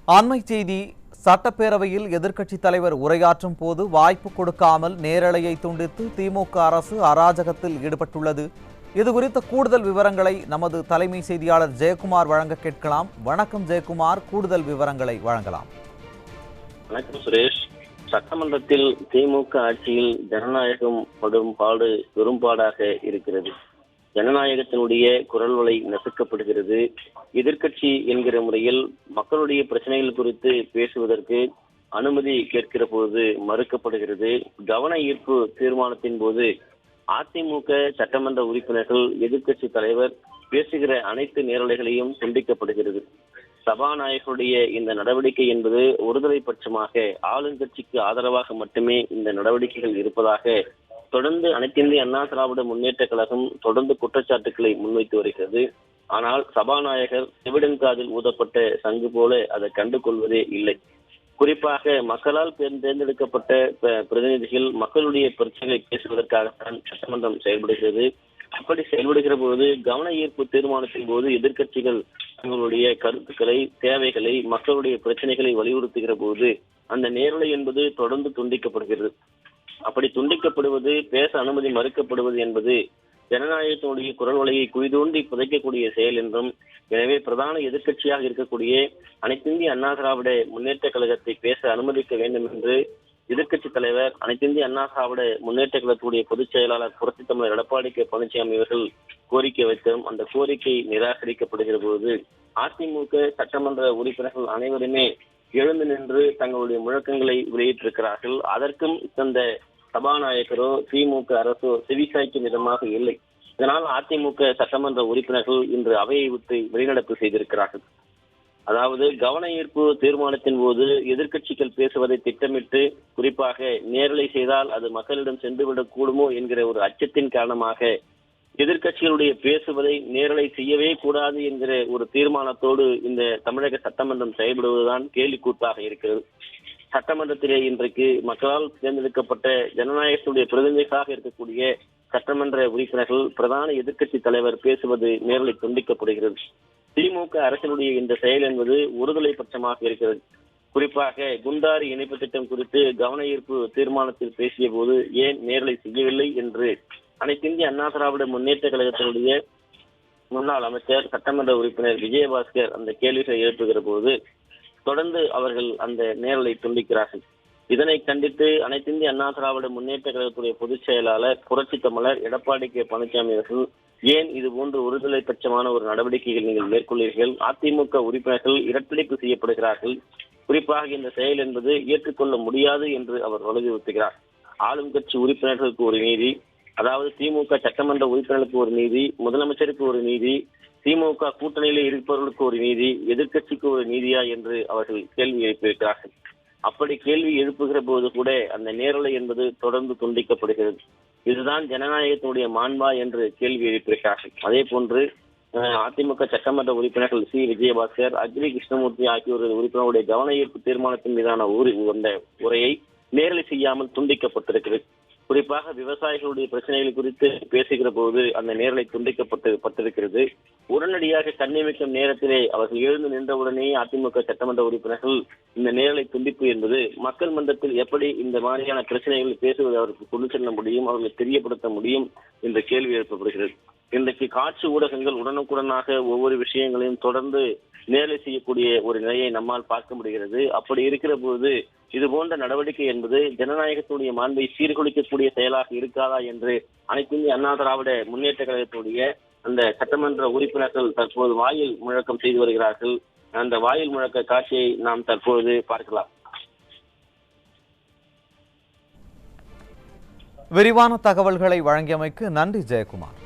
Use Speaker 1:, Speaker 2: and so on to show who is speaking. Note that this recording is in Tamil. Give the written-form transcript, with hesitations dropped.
Speaker 1: அண்மை செய்தி. சட்டப்பேரவையில் எதிர்க்கட்சித் தலைவர் உரையாற்றும் போது வாய்ப்பு கொடுக்காமல் நேரலையை துண்டித்து திமுக அரசு அராஜகத்தில் ஈடுபட்டுள்ளது. இதுகுறித்த கூடுதல் விவரங்களை நமது தலைமை செய்தியாளர் ஜெயக்குமார் வழங்க கேட்கலாம். வணக்கம் ஜெயக்குமார், கூடுதல் விவரங்களை வழங்கலாம்.
Speaker 2: வணக்கம் சுரேஷ். சட்டமன்றத்தில் திமுக ஆட்சியில் ஜனநாயகம் படும் பாடு பெரும்பாடாக இருக்கிறது. ஜனநாயகத்தினுடைய குரல் வலை நசுக்கப்படுகிறது. எதிர்க்கட்சி என்கிற முறையில் மக்களுடைய பிரச்சனைகள் குறித்து பேசுவதற்கு அனுமதி கேட்கிற போது மறுக்கப்படுகிறது. கவன ஈர்ப்பு தீர்மானத்தின் போது அதிமுக சட்டமன்ற உறுப்பினர்கள் எதிர்க்கட்சி தலைவர் பேசுகிற அனைத்து நேரலைகளையும் துண்டிக்கப்படுகிறது. சபாநாயகருடைய இந்த நடவடிக்கை என்பது ஒருதலை பட்சமாக ஆளுங்கட்சிக்கு ஆதரவாக மட்டுமே இந்த நடவடிக்கைகள் இருப்பதாக தொடர்ந்து அனைத்திந்திய அண்ணா திராவிட முன்னேற்ற கழகம் தொடர்ந்து குற்றச்சாட்டுக்களை முன்வைத்து வருகிறது. ஆனால் சபாநாயகர் செவிடன்காதில் ஊதப்பட்ட சங்கு போல அதை கண்டு கொள்வதே இல்லை. குறிப்பாக மக்களால் தேர்ந்தெடுக்கப்பட்ட பிரதிநிதிகள் மக்களுடைய பிரச்சனைகளை பேசுவதற்காகத்தான் சட்டமன்றம் செயல்படுகிறது. அப்படி செயல்படுகிற போது கவன ஈர்ப்பு தீர்மானத்தின் போது எதிர்க்கட்சிகள் தங்களுடைய கருத்துக்களை, தேவைகளை, மக்களுடைய பிரச்சனைகளை வலியுறுத்துகிற போது அந்த நேரலை என்பது தொடர்ந்து துண்டிக்கப்படுகிறது. அப்படி துண்டிக்கப்படுவது, பேச அனுமதி மறுக்கப்படுவது என்பது ஜனநாயகத்தினுடைய குரல் வலையை குய்தோண்டி புதைக்கக்கூடிய செயல் என்றும், எனவே பிரதான எதிர்க்கட்சியாக இருக்கக்கூடிய அனைத்திந்திய அண்ணா திராவிட முன்னேற்ற கழகத்தை பேச அனுமதிக்க வேண்டும் என்று எதிர்க்கட்சி தலைவர், அனைத்திந்திய அண்ணா திராவிட முன்னேற்ற கழகத்துடைய பொதுச் செயலாளர் புரட்சித் தமிழர் எடப்பாடி கே பழனிசாமி அவர்கள் கோரிக்கை வைத்தும் அந்த கோரிக்கை நிராகரிக்கப்படுகிற போது அதிமுக சட்டமன்ற உறுப்பினர்கள் அனைவருமே எழுந்து நின்று தங்களுடைய முழக்கங்களை வெளியிட்டிருக்கிறார்கள். அதற்கும் இந்த சபாநாயகரோ திமுக அரசோ செவிசாய்க்கும் விதமாக இல்லை. இதனால் அதிமுக சட்டமன்ற உறுப்பினர்கள் இன்று அவையை விட்டு வெளிநடப்பு செய்திருக்கிறார்கள். அதாவது கவன ஈர்ப்பு தீர்மானத்தின் போது எதிர்க்கட்சிகள் பேசுவதை திட்டமிட்டு, குறிப்பாக நேரலை செய்தால் அது மக்களிடம் சென்றுவிடக் கூடுமோ என்கிற ஒரு அச்சத்தின் காரணமாக எதிர்க்கட்சிகளுடைய பேசுவதை நேரலை செய்யவே கூடாது என்கிற ஒரு தீர்மானத்தோடு இந்த தமிழக சட்டமன்றம் செயல்படுவதுதான் கேலிக்கூத்தாக இருக்கிறது. சட்டமன்றத்திலே இன்றைக்கு மக்களால் தேர்ந்தெடுக்கப்பட்ட ஜனநாயகத்துடைய பிரதிநிதிகளாக இருக்கக்கூடிய சட்டமன்ற உறுப்பினர்கள், பிரதான எதிர்க்கட்சி தலைவர் பேசுவது நேரலை துண்டிக்கப்படுகிறது. திமுக அரசினுடைய இந்த செயல் என்பது ஒருதலை பட்சமாக இருக்கிறது. குறிப்பாக குண்டாரி இணைப்பு திட்டம் குறித்து கவன ஈர்ப்பு தீர்மானத்தில் பேசிய போது ஏன் நேரலை செய்யவில்லை என்று அனைத்திந்திய அண்ணா திராவிட முன்னேற்ற கழகத்தினுடைய முன்னாள் அமைச்சர் சட்டமன்ற உறுப்பினர் விஜயபாஸ்கர் அந்த கேள்விகளை எழுப்புகிற போது தொடர்ந்து அவர்கள் அந்த நேரலை துண்டிக்கிறார்கள். இதனை கண்டித்து அனைத்திந்திய அண்ணா திராவிட முன்னேற்ற கழகத்துடைய பொதுச் செயலாளர் புரட்சித் தமிழர் எடப்பாடி கே பழனிசாமி அவர்கள் ஏன் இது போன்று ஒருதலை பட்சமான ஒரு நடவடிக்கைகள் நீங்கள் மேற்கொள்ளீர்கள்? அதிமுக உறுப்பினர்கள் இரட்டடிப்பு செய்யப்படுகிறார்கள். குறிப்பாக இந்த செயல் என்பது ஏற்றுக்கொள்ள முடியாது என்று அவர் வலியுறுத்துகிறார். ஆளும் கட்சி உறுப்பினர்களுக்கு ஒரு நீதி, அதாவது திமுக சட்டமன்ற உறுப்பினர்களுக்கு ஒரு நீதி, முதலமைச்சருக்கு ஒரு நீதி, திமுக கூட்டணியிலே இருப்பவர்களுக்கு ஒரு நீதி, எதிர்க்கட்சிக்கு ஒரு நீதியா என்று அவர்கள் கேள்வி எழுப்பியிருக்கிறார்கள். அப்படி கேள்வி எழுப்புகிற போது கூட அந்த நேரலை என்பது தொடர்ந்து துண்டிக்கப்படுகிறது. இதுதான் ஜனநாயகத்தினுடைய மாண்பா என்று கேள்வி எழுப்பியிருக்கிறார்கள். அதே போன்று அதிமுக சட்டமன்ற உறுப்பினர்கள் சி விஜயபாஸ்கர், அக்ரி கிருஷ்ணமூர்த்தி ஆகியோர் உறுப்பினருடைய கவன ஈர்ப்பு தீர்மானத்தின் மீதான உரையை நேரலை செய்யாமல் துண்டிக்கப்பட்டிருக்கிறது. குறிப்பாக விவசாயிகளுடைய பிரச்சனைகள் குறித்து பேசுகிற போது அந்த நேரலை துண்டிக்கப்பட்டிருக்கிறது. உடனடியாக கண்ணியமிக்கும் நேரத்திலே அவர்கள் எழுந்து நின்றவுடனே அதிமுக சட்டமன்ற உறுப்பினர்கள் இந்த நேரலை துண்டிப்பு என்பது மக்கள் மன்றத்தில் எப்படி இந்த மாதிரியான பிரச்சனைகள் பேசுவதை அவருக்கு கொண்டு செல்ல முடியும், அவர்களை தெரியப்படுத்த முடியும் என்ற கேள்வி எழுப்பப்படுகிறது. இன்றைக்கு காட்சி ஊடகங்கள் உடனுக்குடனாக ஒவ்வொரு விஷயங்களையும் தொடர்ந்து நேரலை செய்யக்கூடிய ஒரு நிலையை நம்மால் பார்க்க முடிகிறது. அப்படி இருக்கிற போது இது போன்ற நடவடிக்கை என்பது ஜனநாயகத்துடைய மாண்பை சீர்குலைக்கக்கூடிய செயலாக இருக்காதா என்று அனைத்திந்திய அண்ணா திராவிட முன்னேற்ற கழகத்துடைய அந்த சட்டமன்ற உறுப்பினர்கள் தற்போது வாயில் முழக்கம் செய்து வருகிறார்கள். அந்த வாயில் முழக்க காட்சியை நாம் தற்போது பார்க்கலாம்.
Speaker 1: விரிவான தகவல்களை வழங்கியமைக்கு நன்றி ஜெயக்குமார்.